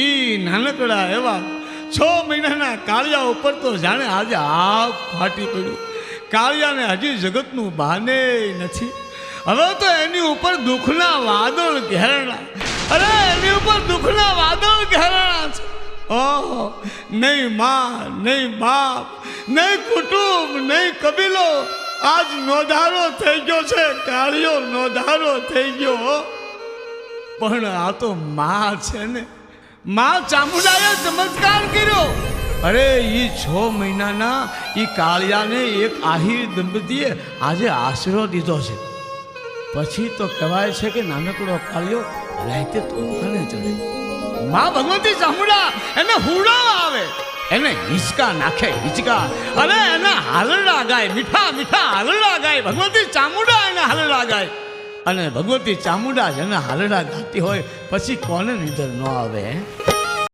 એ નાનકડા એવા 6 મહિનાના કાળિયા ઉપર તો જાણે આજે આગ ફાટી પડ્યું. કાળિયાને હજી જગતનું ભાને નથી. હવે તો એની ઉપર દુઃખના વાદળ ઘેરણા. અરે એની ઉપર દુઃખના વાદળ ઘેરણા છે. ઓહો, નહીં માં, નહીં બાપ, નહીં કુટુંબ, નહીં કબીલો. આજ નોધારો થઈ ગયો છે. કાળિયો નોધારો થઈ ગયો. પણ આ તો માં છે ને. માં ચામુંડાએ ચમત્કાર કર્યો. અરે એ 6 મહિનાના એ કાળિયાને એક આહિર દંપતીએ આજે આશરો દીધો છે. પછી તો કહેવાય છે કે નાનકડો કાળિયો રાતે તોફાને ચડે. માં ભગવતી ચામુંડા એને હુડો આવે, એને હિંચકા નાખે, હિંચકા. અરે એને હાલરડા ગાય, મીઠા મીઠા હાલરડા ગાય. ભગવતી ચામુંડા એને હાલરડા ગાય. અને ભગવતી ચામુંડા જેને હાલરડા ગાતી હોય પછી કોને નિંદર ન આવે.